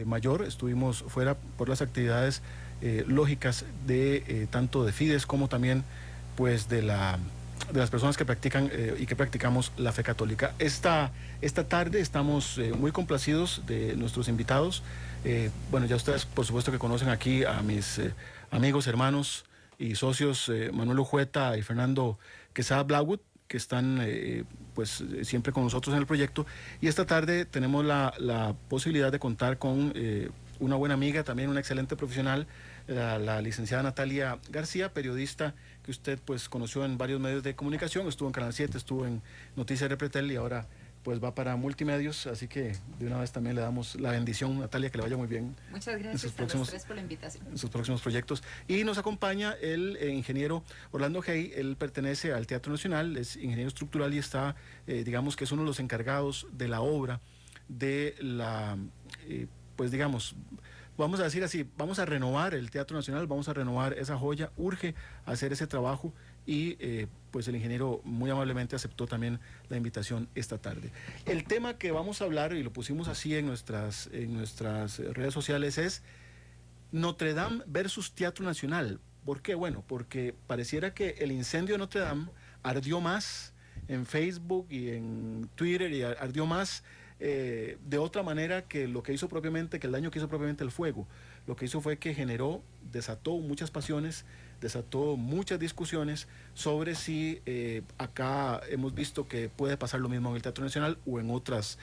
Mayor, estuvimos fuera por las actividades lógicas de tanto de Fides como también pues de las personas que practican y que practicamos la fe católica. Esta tarde estamos muy complacidos de nuestros invitados. Bueno, ya ustedes por supuesto que conocen aquí a mis amigos, hermanos y socios Manuel Ujueta y Fernando Quesada Blackwood, que están pues siempre con nosotros en el proyecto, y esta tarde tenemos la posibilidad de contar con una buena amiga, también una excelente profesional, la licenciada Natalia García, periodista que usted pues conoció en varios medios de comunicación, estuvo en Canal 7, estuvo en Noticias Repretel y ahora pues va para Multimedios, así que de una vez también le damos la bendición, Natalia, que le vaya muy bien. Muchas gracias a los tres por la invitación. En sus próximos proyectos. Y nos acompaña el ingeniero Orlando Hey, él pertenece al Teatro Nacional, es ingeniero estructural y está, digamos que es uno de los encargados de la obra de pues digamos, vamos a decir así, vamos a renovar el Teatro Nacional, vamos a renovar esa joya, urge hacer ese trabajo y pues el ingeniero muy amablemente aceptó también la invitación esta tarde. El tema que vamos a hablar, y lo pusimos así en nuestras redes sociales, es Notre Dame versus Teatro Nacional. ¿Por qué? Bueno, porque pareciera que el incendio de Notre Dame ardió más en Facebook y en Twitter y ardió más de otra manera que lo que hizo propiamente, que el daño que hizo propiamente el fuego. Lo que hizo fue que desató muchas pasiones, desató muchas discusiones sobre si acá hemos visto que puede pasar lo mismo en el Teatro Nacional o en otras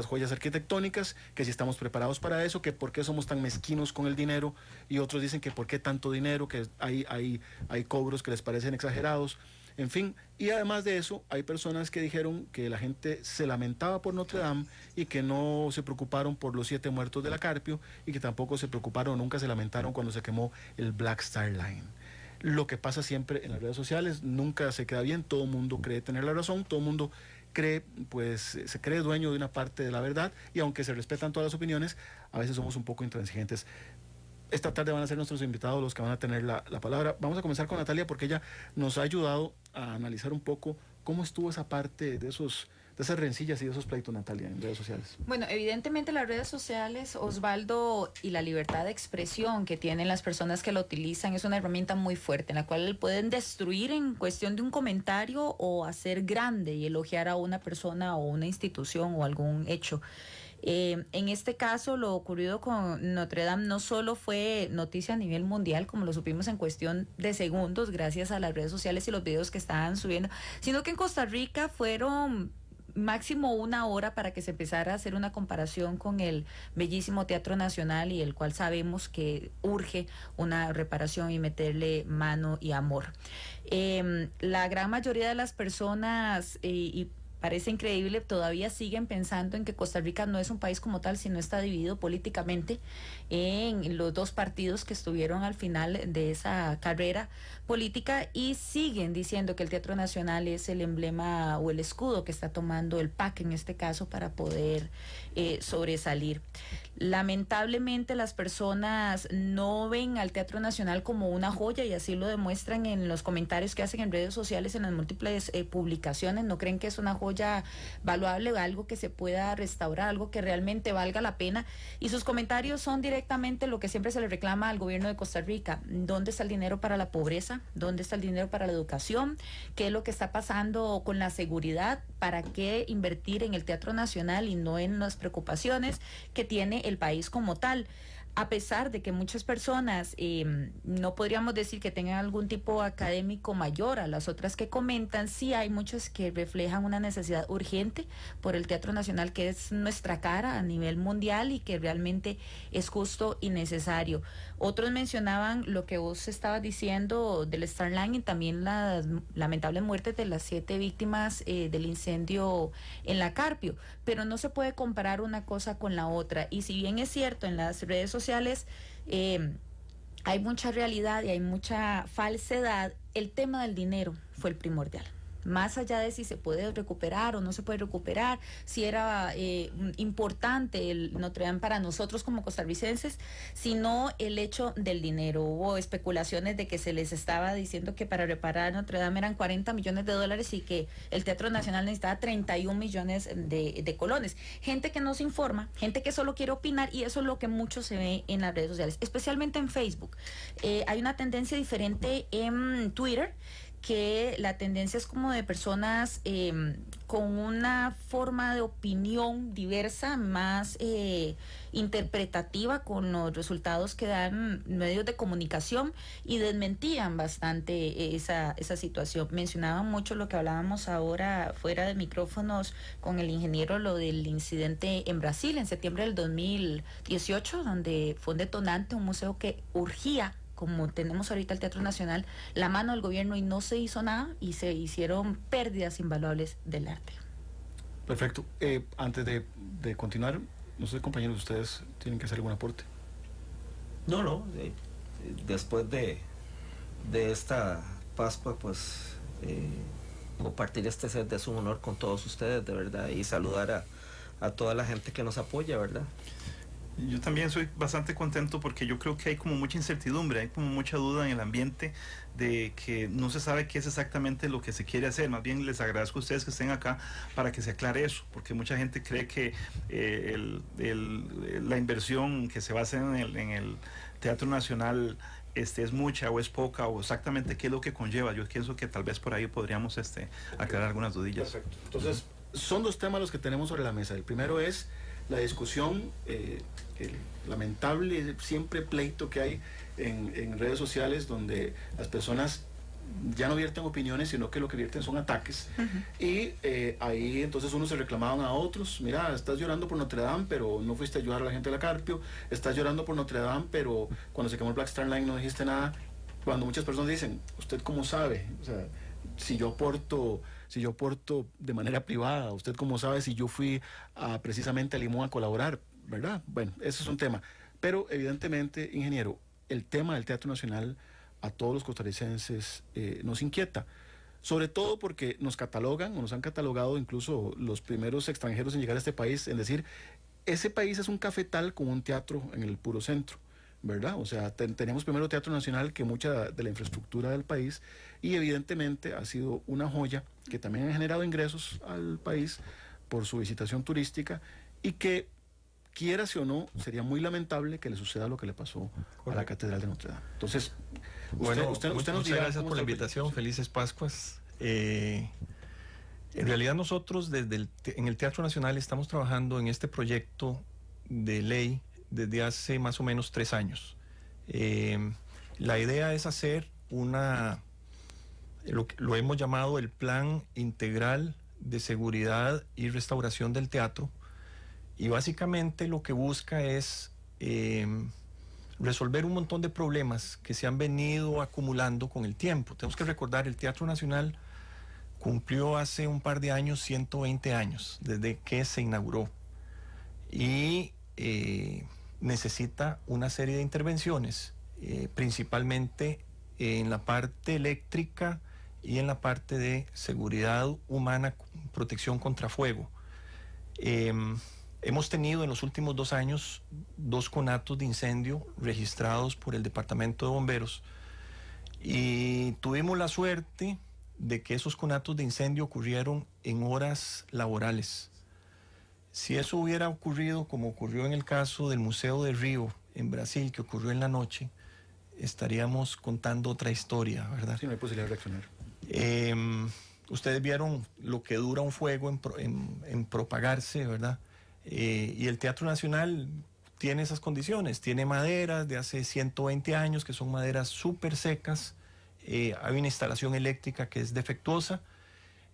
joyas arquitectónicas, que si estamos preparados para eso, que por qué somos tan mezquinos con el dinero, y otros dicen que por qué tanto dinero, que hay cobros que les parecen exagerados. En fin, y además de eso, hay personas que dijeron que la gente se lamentaba por Notre Dame y que no se preocuparon por los 7 muertos de la Carpio y que tampoco se preocuparon, nunca se lamentaron cuando se quemó el Black Star Line. Lo que pasa siempre en las redes sociales, nunca se queda bien, todo el mundo cree tener la razón, todo el mundo cree, pues se cree dueño de una parte de la verdad, y aunque se respetan todas las opiniones, a veces somos un poco intransigentes. Esta tarde van a ser nuestros invitados los que van a tener la palabra. Vamos a comenzar con Natalia porque ella nos ha ayudado a analizar un poco cómo estuvo esa parte de esas rencillas y de esos pleitos, Natalia, en redes sociales. Bueno, evidentemente las redes sociales, Osvaldo, y la libertad de expresión que tienen las personas que lo utilizan es una herramienta muy fuerte en la cual pueden destruir en cuestión de un comentario o hacer grande y elogiar a una persona o una institución o algún hecho. En este caso, lo ocurrido con Notre Dame no solo fue noticia a nivel mundial, como lo supimos en cuestión de segundos, gracias a las redes sociales y los videos que estaban subiendo, sino que en Costa Rica fueron máximo 1 hora para que se empezara a hacer una comparación con el bellísimo Teatro Nacional, y el cual sabemos que urge una reparación y meterle mano y amor. La gran mayoría de las personas y parece increíble, todavía siguen pensando en que Costa Rica no es un país como tal, sino está dividido políticamente en los 2 partidos que estuvieron al final de esa carrera política, y siguen diciendo que el Teatro Nacional es el emblema o el escudo que está tomando el PAC en este caso para poder sobresalir. Lamentablemente las personas no ven al Teatro Nacional como una joya, y así lo demuestran en los comentarios que hacen en redes sociales, en las múltiples publicaciones. No creen que es una joya valuable, algo que se pueda restaurar, algo que realmente valga la pena, y sus comentarios son directamente lo que siempre se le reclama al gobierno de Costa Rica: ¿dónde está el dinero para la pobreza? ¿Dónde está el dinero para la educación? ¿Qué es lo que está pasando con la seguridad? ¿Para qué invertir en el Teatro Nacional y no en las preocupaciones que tiene el país como tal? A pesar de que muchas personas no podríamos decir que tengan algún tipo académico mayor a las otras que comentan, sí hay muchos que reflejan una necesidad urgente por el Teatro Nacional, que es nuestra cara a nivel mundial y que realmente es justo y necesario. Otros mencionaban lo que vos estabas diciendo del Starline y también las lamentables muertes de las 7 víctimas del incendio en la Carpio, pero no se puede comparar una cosa con la otra. Y si bien es cierto, en las redes sociales hay mucha realidad y hay mucha falsedad, el tema del dinero fue el primordial. más allá de si se puede recuperar o no se puede recuperar, si era importante el Notre Dame para nosotros como costarricenses, sino el hecho del dinero. Hubo especulaciones de que se les estaba diciendo que para reparar Notre Dame eran 40 millones de dólares y que el Teatro Nacional necesitaba 31 millones de colones. Gente que no se informa, gente que solo quiere opinar, y eso es lo que mucho se ve en las redes sociales, especialmente en Facebook. Hay una tendencia diferente en Twitter, que la tendencia es como de personas con una forma de opinión diversa, más interpretativa con los resultados que dan medios de comunicación, y desmentían bastante esa situación. Mencionaban mucho lo que hablábamos ahora fuera de micrófonos con el ingeniero, lo del incidente en Brasil en septiembre del 2018, donde fue un detonante, un museo que urgía, como tenemos ahorita el Teatro Nacional, la mano del gobierno, y no se hizo nada y se hicieron pérdidas invaluables del arte. Perfecto. Antes de continuar, no sé, compañeros, ustedes tienen que hacer algún aporte. No, después de esta Pascua, pues compartir este set es un honor con todos ustedes, de verdad, y saludar a toda la gente que nos apoya, ¿verdad? Yo también soy bastante contento porque yo creo que hay como mucha incertidumbre, hay como mucha duda en el ambiente de que no se sabe qué es exactamente lo que se quiere hacer. Más bien les agradezco a ustedes que estén acá para que se aclare eso, porque mucha gente cree que la inversión que se va a hacer en el Teatro Nacional es mucha o es poca, o exactamente qué es lo que conlleva. Yo pienso que tal vez por ahí podríamos aclarar algunas dudillas. Perfecto. Entonces, son dos temas los que tenemos sobre la mesa. El primero es la discusión, el lamentable siempre pleito que hay en redes sociales, donde las personas ya no vierten opiniones, sino que lo que vierten son ataques. Y ahí entonces unos se reclamaban a otros: mira, estás llorando por Notre Dame, pero no fuiste a ayudar a la gente de la Carpio; estás llorando por Notre Dame, pero cuando se quemó el Black Star Line no dijiste nada. Cuando muchas personas dicen: ¿usted cómo sabe? O sea, si yo aporto de manera privada, ¿usted cómo sabe si yo fui precisamente a Limón a colaborar? ¿Verdad? Bueno, eso es un tema. Pero evidentemente, ingeniero, el tema del Teatro Nacional a todos los costarricenses nos inquieta. Sobre todo porque nos catalogan, o nos han catalogado incluso los primeros extranjeros en llegar a este país, en decir: ese país es un cafetal con un teatro en el puro centro, ¿verdad? O sea, tenemos primero Teatro Nacional que mucha de la infraestructura del país, y evidentemente ha sido una joya que también ha generado ingresos al país por su visitación turística, y que, quiérase o no, sería muy lamentable que le suceda lo que le pasó a la Catedral de Notre Dame. Entonces, usted nos muchas dirá gracias por la invitación. Felices Pascuas. En realidad nosotros en el Teatro Nacional estamos trabajando en este proyecto de ley desde hace más o menos 3 años. La idea es hacer lo hemos llamado el Plan Integral de Seguridad y Restauración del Teatro, y básicamente lo que busca es resolver un montón de problemas que se han venido acumulando con el tiempo. Tenemos que recordar, el Teatro Nacional cumplió hace un par de años 120 años desde que se inauguró, y necesita una serie de intervenciones, principalmente en la parte eléctrica y en la parte de seguridad humana, protección contra fuego. Hemos tenido en los últimos 2 años 2 conatos de incendio registrados por el Departamento de Bomberos, y tuvimos la suerte de que esos conatos de incendio ocurrieron en horas laborales. Si eso hubiera ocurrido, como ocurrió en el caso del Museo de Río en Brasil, que ocurrió en la noche, estaríamos contando otra historia, ¿verdad? Sí, no hay posibilidad de reaccionar. Ustedes vieron lo que dura un fuego en propagarse, ¿verdad? Y el Teatro Nacional tiene esas condiciones. Tiene maderas de hace 120 años, que son maderas súper secas. Hay una instalación eléctrica que es defectuosa,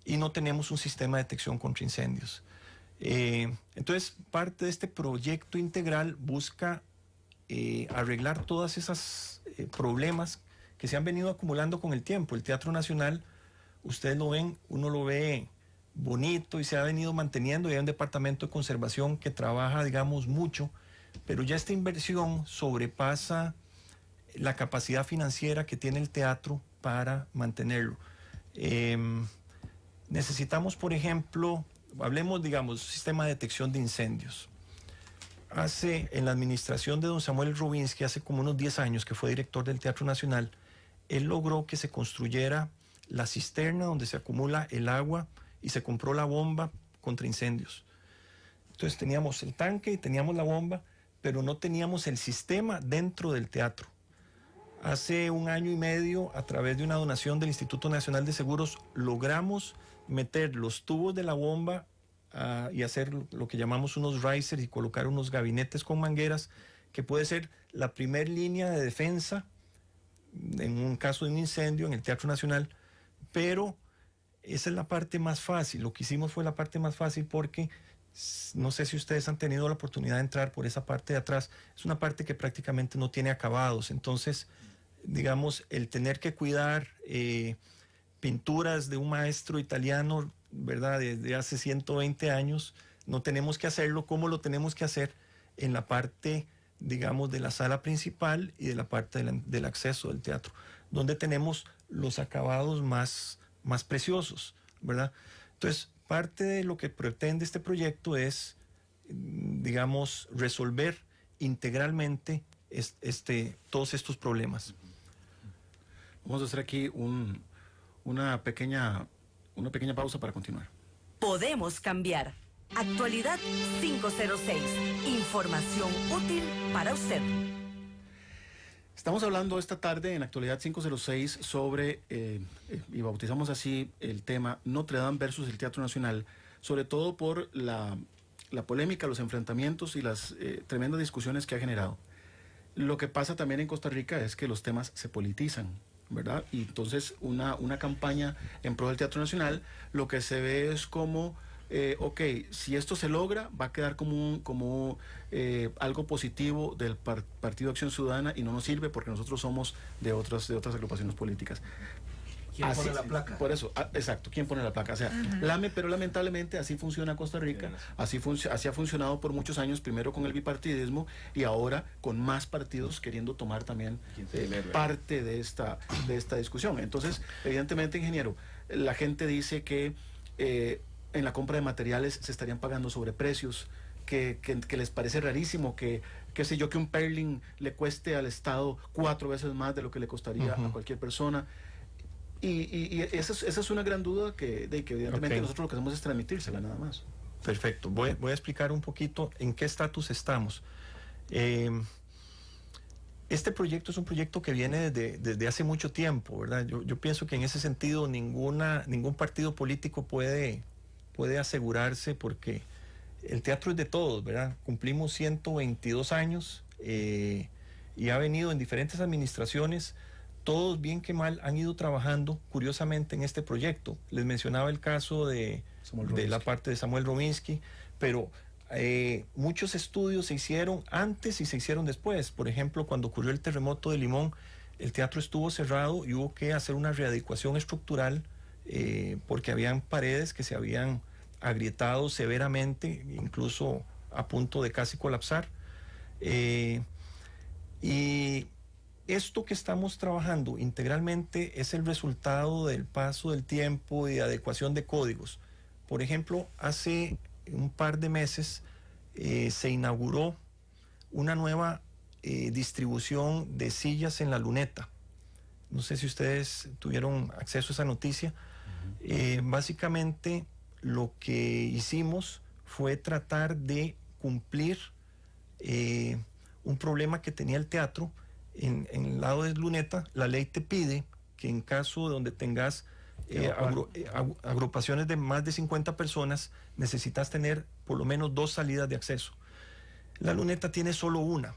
y no tenemos un sistema de detección contra incendios. Entonces, parte de este proyecto integral busca arreglar todas esas problemas que se han venido acumulando con el tiempo. El Teatro Nacional, ustedes lo ven, uno lo ve bonito y se ha venido manteniendo, y hay un departamento de conservación que trabaja, digamos, mucho, pero ya esta inversión sobrepasa la capacidad financiera que tiene el teatro para mantenerlo. Necesitamos, por ejemplo, hablemos, digamos, sistema de detección de incendios. En la administración de don Samuel Rubinsky, hace como unos 10 años, que fue director del Teatro Nacional, él logró que se construyera la cisterna donde se acumula el agua y se compró la bomba contra incendios. Entonces teníamos el tanque y teníamos la bomba, pero no teníamos el sistema dentro del teatro. Hace 1 año y medio, a través de una donación del Instituto Nacional de Seguros, logramos meter los tubos de la bomba y hacer lo que llamamos unos risers y colocar unos gabinetes con mangueras, que puede ser la primer línea de defensa en un caso de un incendio en el Teatro Nacional, pero esa es la parte más fácil. Lo que hicimos fue la parte más fácil porque no sé si ustedes han tenido la oportunidad de entrar por esa parte de atrás. Es una parte que prácticamente no tiene acabados. Entonces, digamos, el tener que cuidar pinturas de un maestro italiano, ¿verdad?, desde hace 120 años, no tenemos que hacerlo como lo tenemos que hacer en la parte, digamos, de la sala principal y de la parte del acceso del teatro, donde tenemos los acabados más preciosos, ¿verdad? Entonces, parte de lo que pretende este proyecto es, digamos, resolver integralmente todos estos problemas. Vamos a hacer aquí una pequeña pausa para continuar. Podemos cambiar. Actualidad 506. Información útil para usted. Estamos hablando esta tarde en Actualidad 506 sobre, y bautizamos así el tema, Notre Dame versus el Teatro Nacional, sobre todo por la polémica, los enfrentamientos y las tremendas discusiones que ha generado. Lo que pasa también en Costa Rica es que los temas se politizan, ¿verdad? Y entonces una campaña en pro del Teatro Nacional, lo que se ve es como, ok, si esto se logra, va a quedar como algo positivo del Partido Acción Ciudadana y no nos sirve porque nosotros somos de otras agrupaciones políticas. ¿Quién así, pone la placa? Por eso, exacto, ¿quién pone la placa? O sea, pero lamentablemente así funciona Costa Rica, así ha funcionado por muchos años, primero con el bipartidismo y ahora con más partidos queriendo tomar también parte de esta discusión. Entonces, evidentemente, ingeniero, la gente dice que en la compra de materiales se estarían pagando sobreprecios, que les parece rarísimo que, qué sé yo, que un Perling le cueste al Estado 4 veces más de lo que le costaría a cualquier persona. Y esa es una gran duda que evidentemente nosotros lo que hacemos es transmitírsela nada más. Perfecto. Voy a explicar un poquito en qué estatus estamos. Este proyecto es un proyecto que viene desde hace mucho tiempo, ¿verdad? Yo pienso que en ese sentido ningún partido político puede asegurarse, porque el teatro es de todos, ¿verdad? Cumplimos 122 años y ha venido en diferentes administraciones. Todos, bien que mal, han ido trabajando curiosamente en este proyecto. Les mencionaba el caso de la parte de Samuel Rubinsky, pero muchos estudios se hicieron antes y se hicieron después. Por ejemplo, cuando ocurrió el terremoto de Limón, el teatro estuvo cerrado y hubo que hacer una readecuación estructural porque habían paredes que se habían agrietado severamente, incluso a punto de casi colapsar. Y esto que estamos trabajando integralmente es el resultado del paso del tiempo y de adecuación de códigos. Por ejemplo, hace un par de meses se inauguró una nueva distribución de sillas en la Luneta. No sé si ustedes tuvieron acceso a esa noticia. Básicamente lo que hicimos fue tratar de cumplir un problema que tenía el teatro. En el lado de Luneta, la ley te pide que en caso de donde tengas agrupaciones de más de 50 personas, necesitas tener por lo menos 2 salidas de acceso. La Luneta tiene solo una,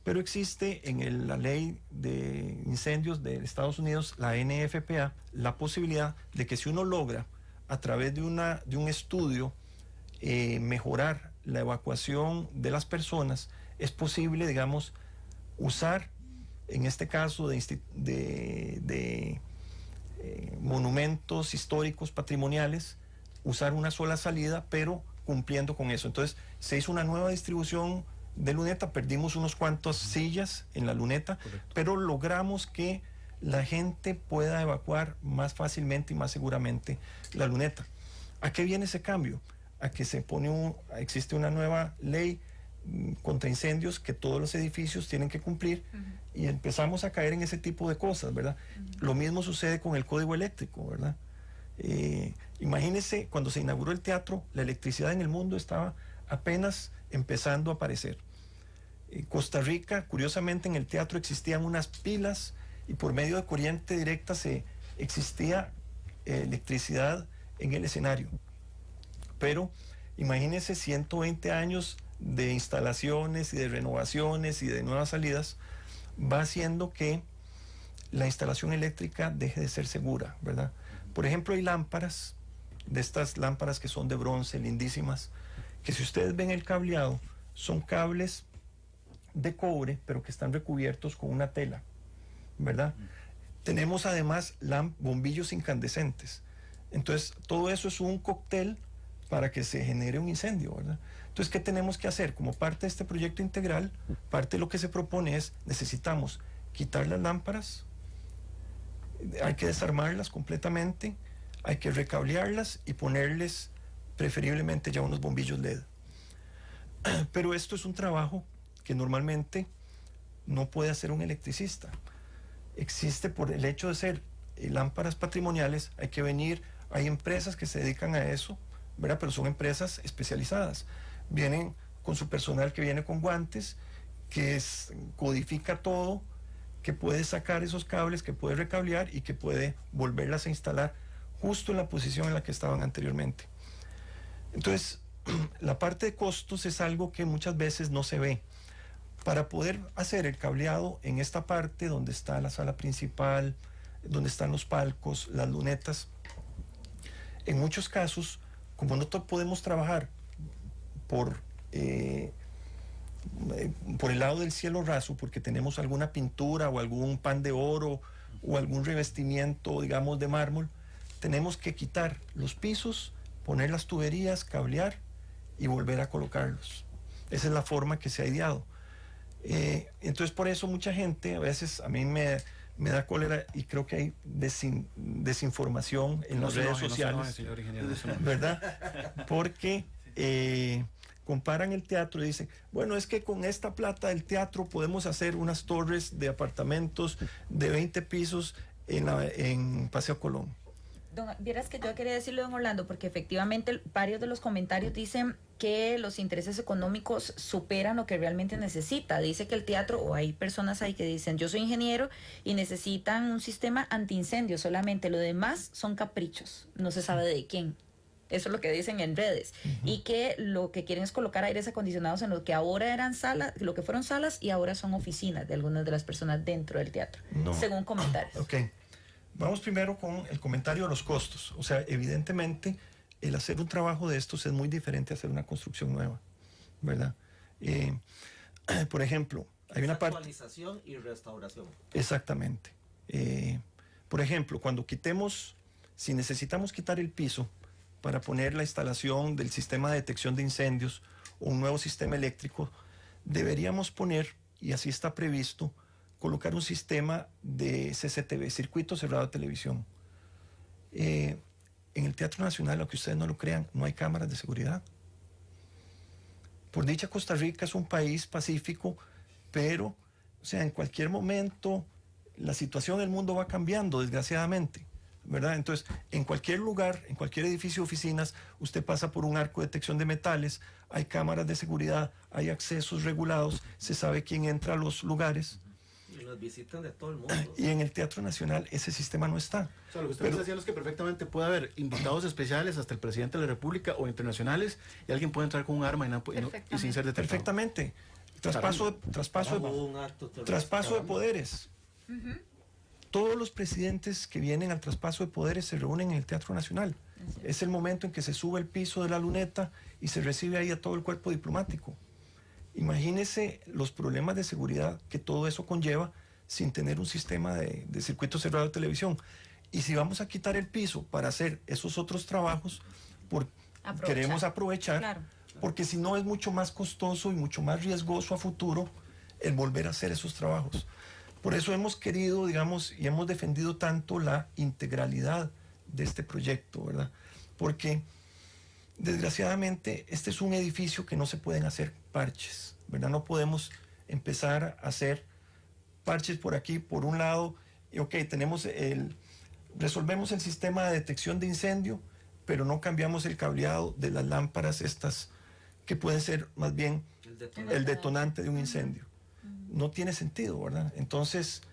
pero existe en la ley de incendios de Estados Unidos, la NFPA, la posibilidad de que si uno logra a través de un estudio mejorar la evacuación de las personas, es posible, digamos, usar, en este caso de monumentos históricos patrimoniales, usar una sola salida, pero cumpliendo con eso. Entonces se hizo una nueva distribución de Luneta, perdimos unos cuantos sillas en la Luneta, pero logramos que la gente pueda evacuar más fácilmente y más seguramente la luneta. ¿A qué viene ese cambio? A que existe una nueva ley contra incendios que todos los edificios tienen que cumplir, y empezamos a caer en ese tipo de cosas, ¿verdad? Lo mismo sucede con el código eléctrico, ¿verdad? Imagínense, cuando se inauguró el teatro, la electricidad en el mundo estaba apenas empezando a aparecer. Costa Rica, curiosamente, en el teatro existían unas pilas y por medio de corriente directa existía electricidad en el escenario. Pero imagínense 120 años de instalaciones y de renovaciones y de nuevas salidas, va haciendo que la instalación eléctrica deje de ser segura, ¿verdad? Por ejemplo, hay lámparas, de estas lámparas que son de bronce, lindísimas, que si ustedes ven el cableado, son cables de cobre, pero que están recubiertos con una tela, ¿verdad? Tenemos además bombillos incandescentes. Entonces, todo eso es un cóctel para que se genere un incendio, ¿verdad? Entonces, ¿qué tenemos que hacer? Como parte de este proyecto integral, parte de lo que se propone es, necesitamos quitar las lámparas, hay que desarmarlas completamente, hay que recablearlas y ponerles preferiblemente ya unos bombillos LED. Pero esto es un trabajo que normalmente no puede hacer un electricista. Existe por el hecho de ser lámparas patrimoniales, hay que venir, hay empresas que se dedican a eso, ¿verdad? Pero son empresas especializadas. Vienen con su personal que viene con guantes, que codifica todo, que puede sacar esos cables, que puede recablear y que puede volverlas a instalar justo en la posición en la que estaban anteriormente. Entonces, la parte de costos es algo que muchas veces no se ve. Para poder hacer el cableado en esta parte donde está la sala principal, donde están los palcos, las lunetas, en muchos casos, como no podemos trabajar por el lado del cielo raso, porque tenemos alguna pintura o algún pan de oro o algún revestimiento, digamos, de mármol, tenemos que quitar los pisos, poner las tuberías, cablear y volver a colocarlos. Esa es la forma que se ha ideado. Entonces, por eso mucha gente, a veces a mí me da cólera y creo que hay desinformación en las redes sociales, señor ingeniero, ¿verdad? Porque comparan el teatro y dicen, bueno, es que con esta plata del teatro podemos hacer unas torres de apartamentos de 20 pisos en Paseo Colón. Vieras que yo quería decirle, don Orlando, porque efectivamente varios de los comentarios dicen que los intereses económicos superan lo que realmente necesita. Dice que el teatro, o hay personas ahí que dicen, yo soy ingeniero y necesitan un sistema antiincendio solamente, lo demás son caprichos, no se sabe de quién. Eso es lo que dicen en redes. Y que lo que quieren es colocar aires acondicionados en lo que ahora eran salas, lo que fueron salas y ahora son oficinas de algunas de las personas dentro del teatro, según comentarios. Ok. Vamos primero con el comentario de los costos. O sea, evidentemente, el hacer un trabajo de estos es muy diferente a hacer una construcción nueva, ¿verdad? Por ejemplo, hay una parte... Actualización y restauración. Exactamente. Por ejemplo, si necesitamos quitar el piso para poner la instalación del sistema de detección de incendios o un nuevo sistema eléctrico, deberíamos poner, y así está previsto, colocar un sistema de CCTV, circuito cerrado de televisión. En el Teatro Nacional, aunque ustedes no lo crean, no hay cámaras de seguridad. Por dicha, Costa Rica es un país pacífico, pero, o sea, en cualquier momento la situación del mundo va cambiando, desgraciadamente, ¿verdad? Entonces, en cualquier lugar, en cualquier edificio de oficinas, usted pasa por un arco de detección de metales, hay cámaras de seguridad, hay accesos regulados, se sabe quién entra a los lugares. Y los visitan de todo el mundo. Y en el Teatro Nacional ese sistema no está. O sea, lo que usted está diciendo es que perfectamente puede haber invitados especiales hasta el presidente de la República o internacionales y alguien puede entrar con un arma y sin ser detectado. Perfectamente. Traspaso de poderes. Todos los presidentes que vienen al traspaso de poderes se reúnen en el Teatro Nacional. Es el momento en que se sube el piso de la luneta y se recibe ahí a todo el cuerpo diplomático. Imagínese los problemas de seguridad que todo eso conlleva sin tener un sistema de circuito cerrado de televisión. Y si vamos a quitar el piso para hacer esos otros trabajos, queremos aprovechar, claro. Porque si no es mucho más costoso y mucho más riesgoso a futuro el volver a hacer esos trabajos. Por eso hemos querido, digamos, y hemos defendido tanto la integralidad de este proyecto, ¿verdad? Porque desgraciadamente este es un edificio que no se pueden hacer parches, ¿verdad? No podemos empezar a hacer parches por aquí, por un lado, y ok, resolvemos el sistema de detección de incendio, pero no cambiamos el cableado de las lámparas estas, que pueden ser más bien el detonante de un incendio. No tiene sentido, ¿verdad? Entonces,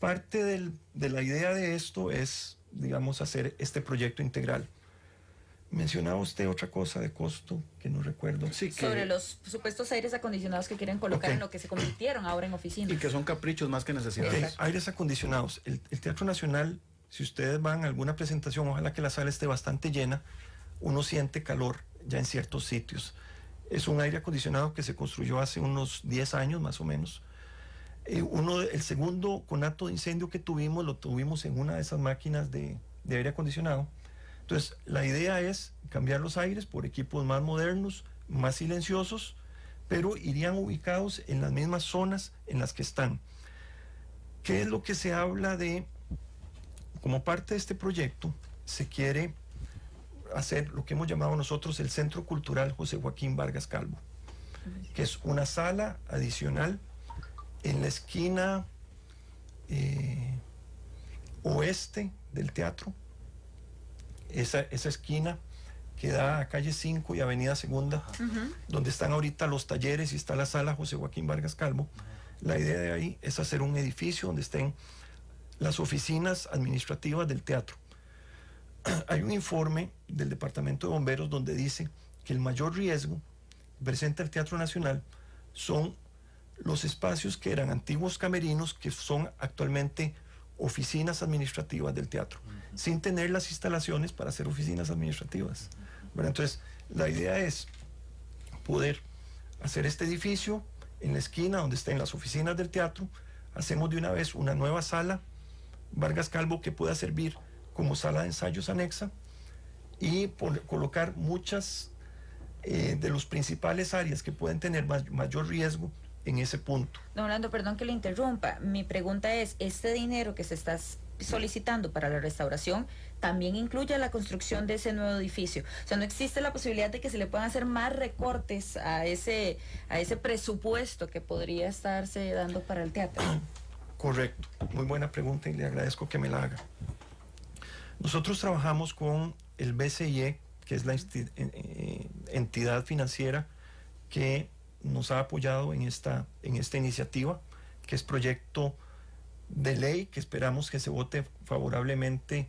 parte de la idea de esto es, digamos, hacer este proyecto integral. Mencionaba usted otra cosa de costo que no recuerdo. Sí, Sobre los supuestos aires acondicionados que quieren colocar en lo que se convirtieron ahora en oficinas. y que son caprichos más que necesidades. Aires acondicionados. El Teatro Nacional, si ustedes van a alguna presentación, ojalá que la sala esté bastante llena, uno siente calor ya en ciertos sitios. Es un aire acondicionado que se construyó hace unos 10 años más o menos. El segundo conato de incendio que tuvimos, lo tuvimos en una de esas máquinas de aire acondicionado. Entonces, la idea es cambiar los aires por equipos más modernos, más silenciosos, pero irían ubicados en las mismas zonas en las que están. ¿Qué es lo que se habla de? Como parte de este proyecto, se quiere hacer lo que hemos llamado nosotros el Centro Cultural José Joaquín Vargas Calvo, que es una sala adicional en la esquina oeste del teatro. Esa esquina que da a calle 5 y avenida Segunda, donde están ahorita los talleres y está la sala José Joaquín Vargas Calvo. La idea de ahí es hacer un edificio donde estén las oficinas administrativas del teatro. Hay un informe del Departamento de Bomberos donde dice que el mayor riesgo que presenta el Teatro Nacional son los espacios que eran antiguos camerinos, que son actualmente oficinas administrativas del teatro, sin tener las instalaciones para hacer oficinas administrativas. Bueno, entonces, la idea es poder hacer este edificio en la esquina donde estén las oficinas del teatro. Hacemos de una vez una nueva sala Vargas Calvo que pueda servir como sala de ensayos anexa y colocar muchas de los principales áreas que pueden tener mayor riesgo en ese punto. Don Orlando, perdón que le interrumpa. Mi pregunta es, ¿este dinero que se está solicitando para la restauración también incluye la construcción de ese nuevo edificio? O sea, ¿no existe la posibilidad de que se le puedan hacer más recortes a ese presupuesto que podría estarse dando para el teatro? Correcto. Muy buena pregunta y le agradezco que me la haga. Nosotros trabajamos con el BCIE, que es la entidad financiera que nos ha apoyado en esta iniciativa, que es proyecto de ley, que esperamos que se vote favorablemente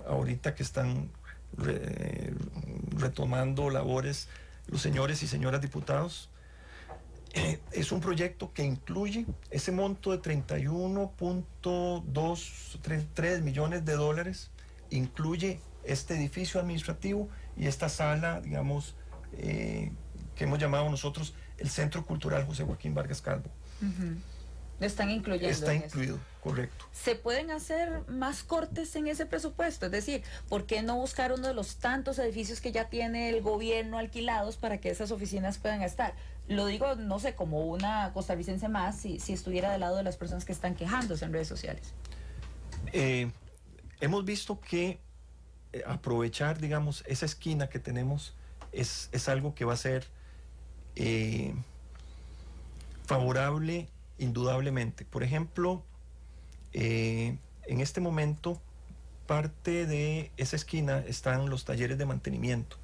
ahorita que están retomando labores los señores y señoras diputados. Es un proyecto que incluye ese monto de 31.23 millones de dólares, incluye este edificio administrativo y esta sala, digamos, que hemos llamado nosotros el Centro Cultural José Joaquín Vargas Calvo. Lo están incluyendo. Está incluido, correcto. ¿Se pueden hacer más cortes en ese presupuesto? Es decir, ¿por qué no buscar uno de los tantos edificios que ya tiene el gobierno alquilados para que esas oficinas puedan estar? Lo digo, no sé, como una costarricense más, si estuviera del lado de las personas que están quejándose en redes sociales. Hemos visto que aprovechar, digamos, esa esquina que tenemos es algo que va a ser favorable indudablemente. Por ejemplo, en este momento, parte de esa esquina están los talleres de mantenimiento.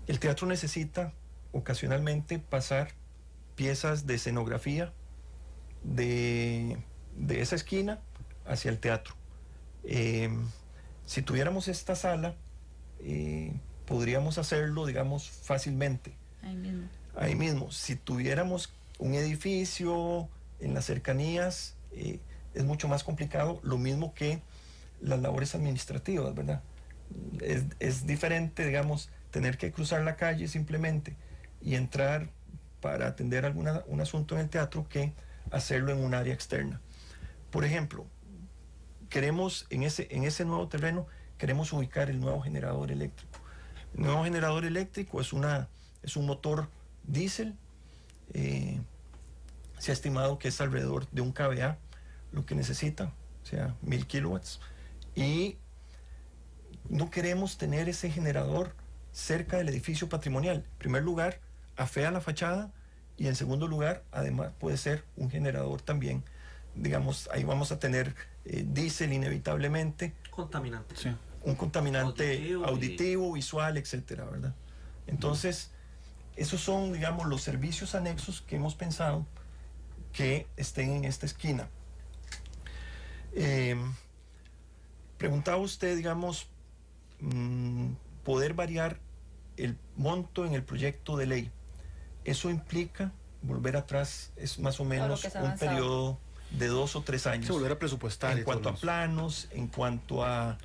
El teatro necesita ocasionalmente pasar piezas de escenografía de esa esquina hacia el teatro. Si tuviéramos esta sala, podríamos hacerlo, digamos, fácilmente. Ahí mismo. Si tuviéramos un edificio en las cercanías, es mucho más complicado, lo mismo que las labores administrativas, ¿verdad? Es diferente, digamos, tener que cruzar la calle simplemente y entrar para atender un asunto en el teatro que hacerlo en un área externa. Por ejemplo, queremos en ese nuevo terreno, queremos ubicar el nuevo generador eléctrico. El nuevo generador eléctrico es un motor diésel Se ha estimado que es alrededor de 1 kVA lo que necesita, o sea, 1000 kilowatts. Y no queremos tener ese generador cerca del edificio patrimonial. En primer lugar, afea la fachada, y en segundo lugar, además puede ser un generador también. Digamos, ahí vamos a tener diésel inevitablemente. Contaminante. Sí. Un contaminante auditivo, visual, etcétera, ¿verdad? Entonces, esos son, digamos, los servicios anexos que hemos pensado que estén en esta esquina. Preguntaba usted, digamos, poder variar el monto en el proyecto de ley. Eso implica volver atrás, es más o menos un periodo de 2 o 3 años. Se volver a presupuestar. En cuanto a planos, en cuanto a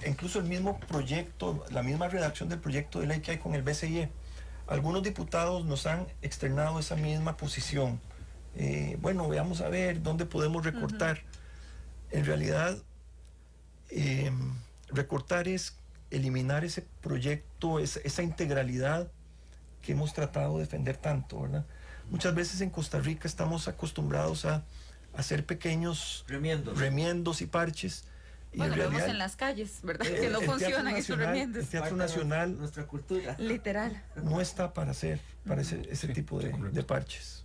incluso el mismo proyecto, la misma redacción del proyecto de ley que hay con el BCIE. Algunos diputados nos han externado esa misma posición. Bueno, veamos a ver dónde podemos recortar. En realidad, recortar es eliminar ese proyecto, esa integralidad que hemos tratado de defender tanto, ¿verdad? Muchas veces en Costa Rica estamos acostumbrados a hacer pequeños remiendos y parches. Y bueno, en lo vemos realidad, en las calles, ¿verdad? Que no funcionan esos remiendos. El Teatro Nacional, nuestra cultura, literal, no está para hacer ese tipo de parches.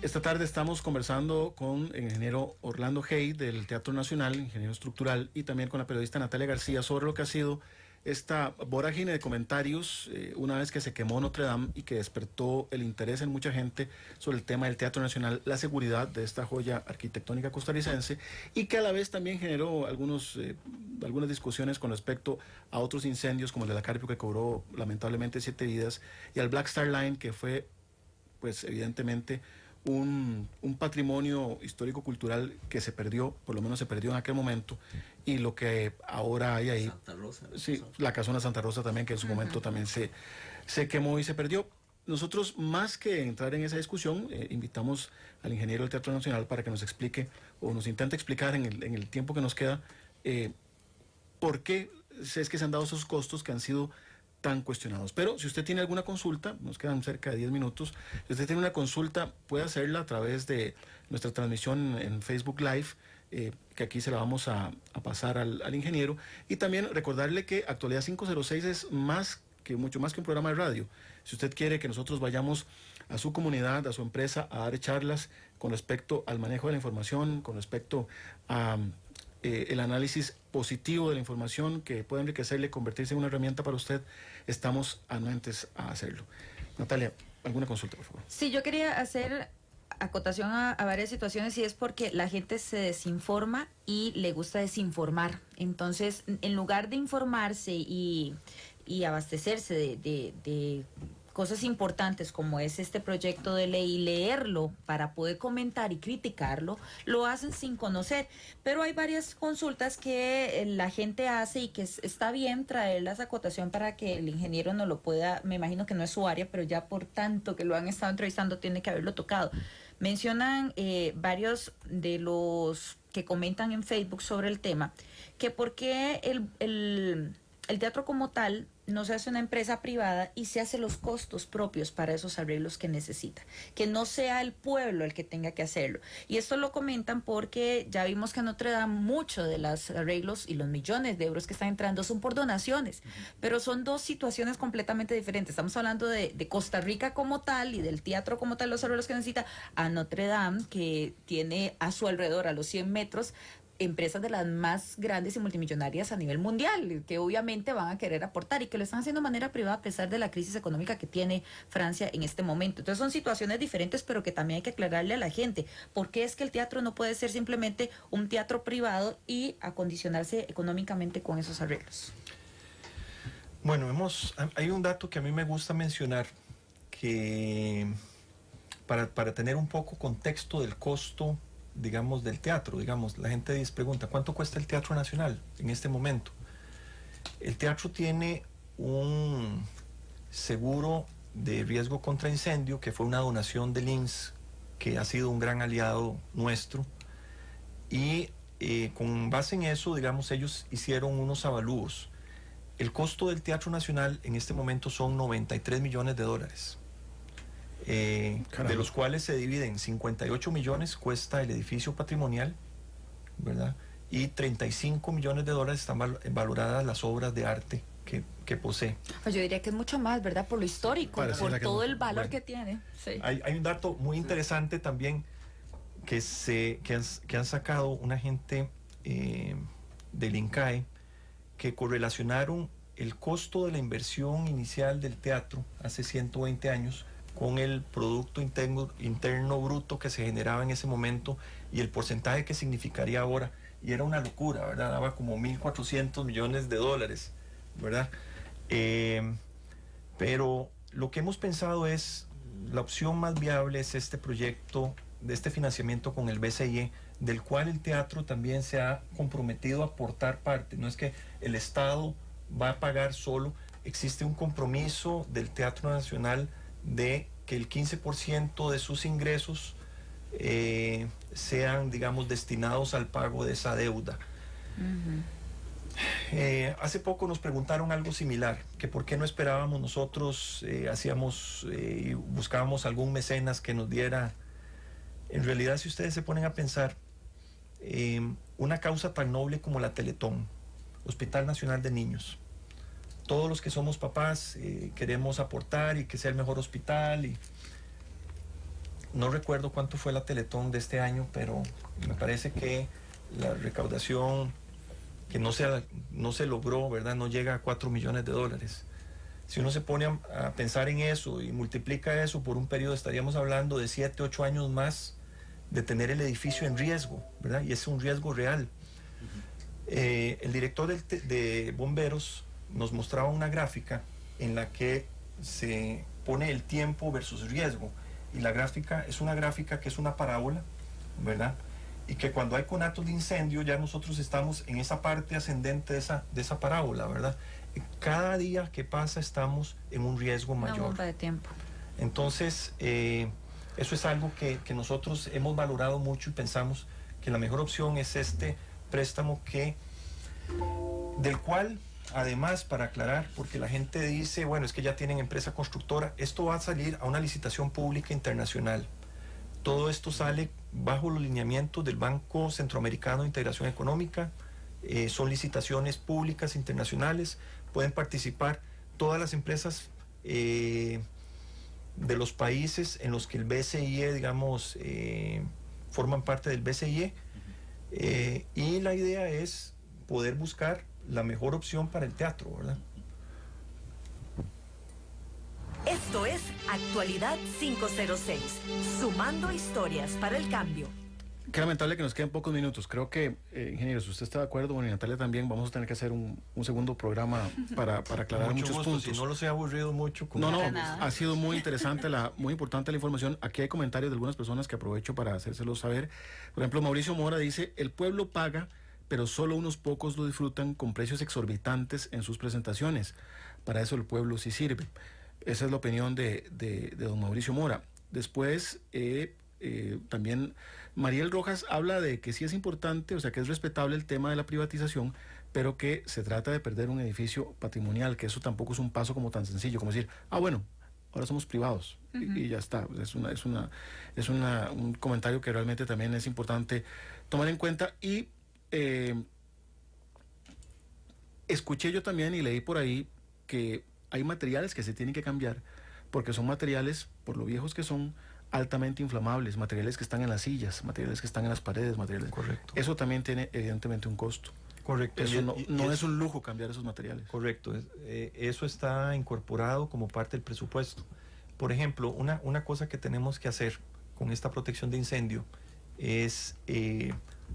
Esta tarde estamos conversando con el ingeniero Orlando Hey del Teatro Nacional, ingeniero estructural, y también con la periodista Natalia García sobre lo que ha sido esta vorágine de comentarios una vez que se quemó Notre Dame y que despertó el interés en mucha gente sobre el tema del Teatro Nacional, la seguridad de esta joya arquitectónica costarricense, y que a la vez también generó algunas discusiones con respecto a otros incendios como el de la Carpio, que cobró lamentablemente 7 vidas, y al Black Star Line, que fue pues evidentemente un patrimonio histórico-cultural que se perdió, por lo menos se perdió en aquel momento, y lo que ahora hay ahí, Santa Rosa, sí, la casona Santa Rosa también, que en su momento también se quemó y se perdió. Nosotros, más que entrar en esa discusión, invitamos al ingeniero del Teatro Nacional para que nos explique, o nos intente explicar en el tiempo que nos queda, por qué es que se han dado esos costos que han sido tan cuestionados. Pero si usted tiene alguna consulta, nos quedan cerca de 10 minutos, si usted tiene una consulta, puede hacerla a través de nuestra transmisión en Facebook Live, que aquí se la vamos a pasar al ingeniero, y también recordarle que Actualidad 506 es mucho más que un programa de radio. Si usted quiere que nosotros vayamos a su comunidad, a su empresa, a dar charlas con respecto al manejo de la información, con respecto a el análisis positivo de la información que puede enriquecerle, convertirse en una herramienta para usted, estamos anuentes a hacerlo. Natalia, ¿alguna consulta, por favor? Sí, yo quería hacer acotación a varias situaciones, y es porque la gente se desinforma y le gusta desinformar. Entonces, en lugar de informarse y abastecerse de cosas importantes como es este proyecto de ley, y leerlo para poder comentar y criticarlo, lo hacen sin conocer. Pero hay varias consultas que la gente hace y que está bien traerlas a acotación para que el ingeniero no lo pueda, me imagino que no es su área, pero ya por tanto que lo han estado entrevistando tiene que haberlo tocado. Mencionan varios de los que comentan en Facebook sobre el tema, que por qué el teatro como tal no se hace una empresa privada y se hace los costos propios para esos arreglos que necesita, que no sea el pueblo el que tenga que hacerlo. Y esto lo comentan porque ya vimos que Notre Dame mucho de los arreglos y los millones de euros que están entrando son por donaciones, pero son dos situaciones completamente diferentes. Estamos hablando de Costa Rica como tal y del teatro como tal, los arreglos que necesita, a Notre Dame, que tiene a su alrededor, a los 100 metros, empresas de las más grandes y multimillonarias a nivel mundial, que obviamente van a querer aportar y que lo están haciendo de manera privada a pesar de la crisis económica que tiene Francia en este momento. Entonces son situaciones diferentes, pero que también hay que aclararle a la gente por qué es que el teatro no puede ser simplemente un teatro privado y acondicionarse económicamente con esos arreglos. Bueno, hay un dato que a mí me gusta mencionar, que para tener un poco contexto del costo, digamos, del teatro. Digamos, la gente pregunta, ¿cuánto cuesta el Teatro Nacional en este momento? El teatro tiene un seguro de riesgo contra incendio, que fue una donación del INS, que ha sido un gran aliado nuestro, y con base en eso, digamos, ellos hicieron unos avalúos. El costo del Teatro Nacional en este momento son $93 millones. De los cuales se dividen 58 millones cuesta el edificio patrimonial, ¿verdad? Y $35 millones están valoradas las obras de arte que posee. Pues yo diría que es mucho más, ¿verdad? Por lo histórico, Pareciera por que todo es el valor bueno. que tiene. Sí. Hay un dato muy interesante también que han sacado una gente del INCAE, que correlacionaron el costo de la inversión inicial del teatro hace 120 años con el Producto Interno Bruto que se generaba en ese momento y el porcentaje que significaría ahora. Y era una locura, ¿verdad? Daba como $1.400 millones, ¿verdad? Pero lo que hemos pensado es, la opción más viable es este proyecto, de este financiamiento con el BCIE, del cual el teatro también se ha comprometido a aportar parte. No es que el Estado va a pagar solo, existe un compromiso del Teatro Nacional de que el 15% de sus ingresos sean, digamos, destinados al pago de esa deuda. Hace poco nos preguntaron algo similar, que por qué no esperábamos nosotros, buscábamos algún mecenas que nos diera. En realidad, si ustedes se ponen a pensar, una causa tan noble como la Teletón, Hospital Nacional de Niños, todos los que somos papás queremos aportar y que sea el mejor hospital. Y no recuerdo cuánto fue la Teletón de este año, pero me parece que la recaudación que no se logró, ¿verdad? No llega a $4 millones. Si uno se pone a pensar en eso y multiplica eso por un periodo, estaríamos hablando de 7, 8 años más de tener el edificio en riesgo, ¿verdad? Y es un riesgo real. El director de bomberos nos mostraba una gráfica en la que se pone el tiempo versus riesgo, y la gráfica es una gráfica que es una parábola, ¿verdad? Y que cuando hay conatos de incendio ya nosotros estamos en esa parte ascendente de esa parábola, ¿verdad? Cada día que pasa estamos en un riesgo mayor. Una bomba de tiempo. Entonces, eso es algo que nosotros hemos valorado mucho y pensamos que la mejor opción es este préstamo del cual, además, para aclarar, porque la gente dice, bueno, es que ya tienen empresa constructora, esto va a salir a una licitación pública internacional. Todo esto sale bajo los lineamientos del Banco Centroamericano de Integración Económica, son licitaciones públicas internacionales, pueden participar todas las empresas de los países en los que el BCIE, digamos, forman parte del BCIE, y la idea es poder buscar la mejor opción para el teatro, ¿verdad? Esto es Actualidad 506, sumando historias para el cambio. Qué lamentable que nos queden pocos minutos. Creo que, ingeniero, si usted está de acuerdo, bueno, y Natalia también, vamos a tener que hacer un segundo programa para aclarar muchos puntos. Si no los he aburrido mucho. No, nada. ha sido muy interesante, muy importante la información. Aquí hay comentarios de algunas personas que aprovecho para hacérselos saber. Por ejemplo, Mauricio Mora dice, el pueblo paga, pero solo unos pocos lo disfrutan con precios exorbitantes en sus presentaciones. Para eso el pueblo sí sirve. Esa es la opinión de don Mauricio Mora. Después, también Mariel Rojas habla de que sí es importante, o sea, que es respetable el tema de la privatización, pero que se trata de perder un edificio patrimonial, que eso tampoco es un paso como tan sencillo, como decir, bueno, ahora somos privados, y ya está. Es un comentario que realmente también es importante tomar en cuenta. Y escuché yo también y leí por ahí que hay materiales que se tienen que cambiar, porque son materiales, por lo viejos que son, altamente inflamables, materiales que están en las sillas, materiales que están en las paredes, materiales. Correcto. Eso también tiene evidentemente un costo. Correcto. Eso no es un lujo cambiar esos materiales. Correcto. Eso está incorporado como parte del presupuesto. Por ejemplo, una cosa que tenemos que hacer con esta protección de incendio es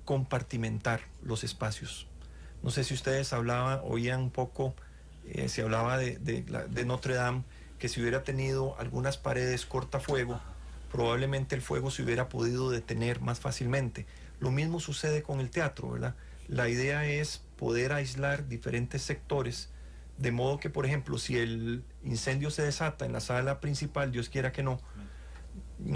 compartimentar los espacios. No sé si ustedes oían un poco, se hablaba de Notre Dame, que si hubiera tenido algunas paredes cortafuego, probablemente el fuego se hubiera podido detener más fácilmente. Lo mismo sucede con el teatro, ¿verdad? La idea es poder aislar diferentes sectores, de modo que, por ejemplo, si el incendio se desata en la sala principal, Dios quiera que no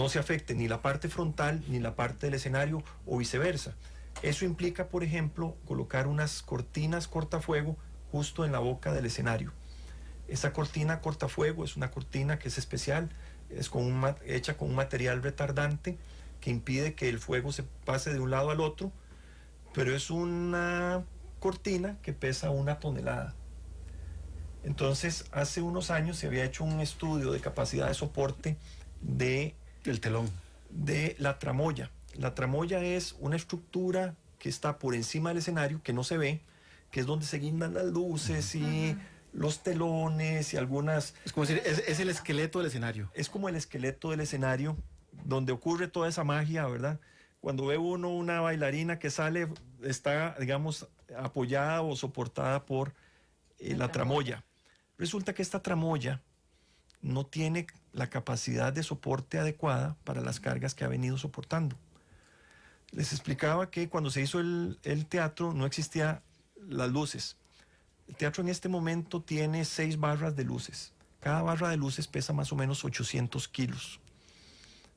se afecte ni la parte frontal ni la parte del escenario, o viceversa. Eso implica, por ejemplo, colocar unas cortinas cortafuego justo en la boca del escenario. Esa cortina cortafuego es una cortina que es especial, es hecha con un material retardante que impide que el fuego se pase de un lado al otro, pero es una cortina que pesa 1 tonelada. Entonces, hace unos años se había hecho un estudio de capacidad de soporte el telón de la tramoya. La tramoya es una estructura que está por encima del escenario, que no se ve, que es donde se guindan las luces y los telones y algunas... Es como decir, es el esqueleto del escenario. Es como el esqueleto del escenario donde ocurre toda esa magia, ¿verdad? Cuando ve uno una bailarina que sale, está, digamos, apoyada o soportada por la tramoya. Resulta que esta tramoya no tiene la capacidad de soporte adecuada para las cargas que ha venido soportando. Les explicaba que cuando se hizo el teatro no existían las luces. El teatro en este momento tiene 6 barras de luces. Cada barra de luces pesa más o menos 800 kilos.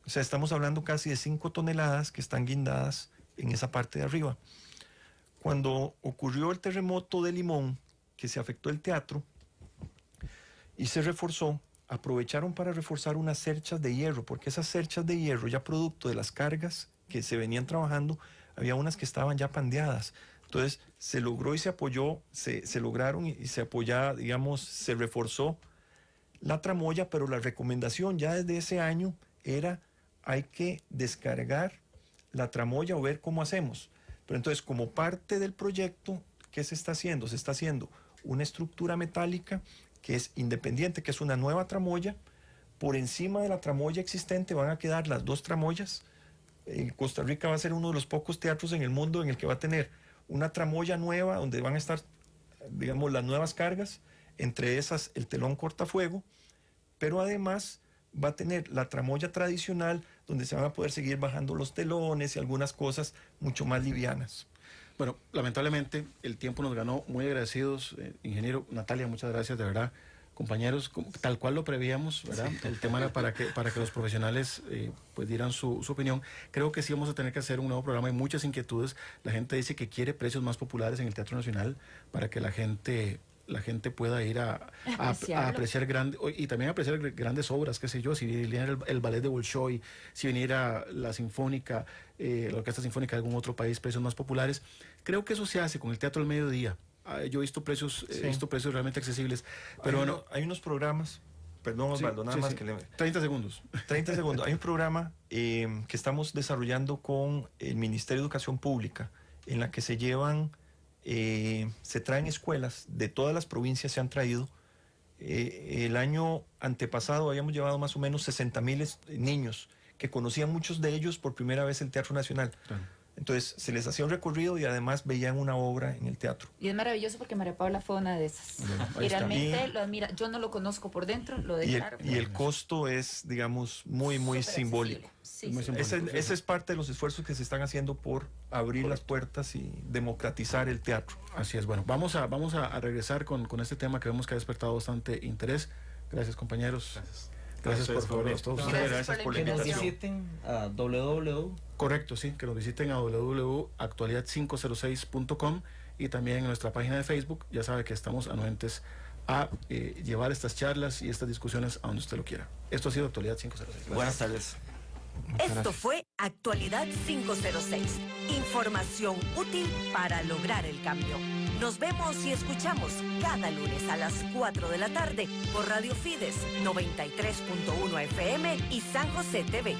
O sea, estamos hablando casi de 5 toneladas que están guindadas en esa parte de arriba. Cuando ocurrió el terremoto de Limón, que se afectó el teatro y se reforzó, aprovecharon para reforzar unas cerchas de hierro, porque esas cerchas de hierro, ya producto de las cargas que se venían trabajando, había unas que estaban ya pandeadas. Entonces se logró y se apoyó, se lograron y se apoyaba, digamos, se reforzó la tramoya, pero la recomendación ya desde ese año era: hay que descargar la tramoya o ver cómo hacemos. Pero entonces, como parte del proyecto, ¿qué se está haciendo? Se está haciendo una estructura metálica que es independiente, que es una nueva tramoya. Por encima de la tramoya existente van a quedar las 2 tramoyas. Costa Rica va a ser uno de los pocos teatros en el mundo en el que va a tener una tramoya nueva, donde van a estar, digamos, las nuevas cargas, entre esas el telón cortafuego, pero además va a tener la tramoya tradicional, donde se van a poder seguir bajando los telones y algunas cosas mucho más livianas. Bueno, lamentablemente el tiempo nos ganó. Muy agradecidos, ingeniero. Natalia, muchas gracias, de verdad. Compañeros, tal cual lo prevíamos, ¿verdad? Sí. El tema era para que los profesionales pues dieran su opinión. Creo que sí vamos a tener que hacer un nuevo programa. Hay muchas inquietudes. La gente dice que quiere precios más populares en el Teatro Nacional para que la gente pueda ir a apreciar grandes, y también apreciar grandes obras, qué sé yo, si viniera el ballet de Bolshoi, si viniera la Sinfónica, la Orquesta Sinfónica de algún otro país, precios más populares. Creo que eso se hace con el Teatro al Mediodía. Yo he visto precios, realmente accesibles. Pero hay unos programas, perdón Osvaldo, nada más que le... 30 segundos. 30 segundos. Hay un programa que estamos desarrollando con el Ministerio de Educación Pública, en la que se llevan, se traen escuelas de todas las provincias, se han traído. El año antepasado habíamos llevado más o menos 60,000 niños que conocían, muchos de ellos por primera vez el Teatro Nacional. Claro. Entonces se les hacía un recorrido y además veían una obra en el teatro. Y es maravilloso porque María Paula fue una de esas. Y realmente lo admira. Yo no lo conozco por dentro, lo declaro. Y el costo es, digamos, muy simbólico. Sí, Ese es parte de los esfuerzos que se están haciendo por abrir las puertas y democratizar el teatro. Así es. Bueno, vamos a regresar con este tema que vemos que ha despertado bastante interés. Gracias, compañeros. Gracias por favor a todos ustedes. Gracias por la invitación. Que nos visiten a www. Correcto, sí, que nos visiten a www.actualidad506.com y también en nuestra página de Facebook. Ya sabe que estamos anuentes a llevar estas charlas y estas discusiones a donde usted lo quiera. Esto ha sido Actualidad 506. Gracias. Buenas tardes. Esto fue Actualidad 506. Información útil para lograr el cambio. Nos vemos y escuchamos cada lunes a las 4 de la tarde por Radio Fides 93.1 FM y San José TV.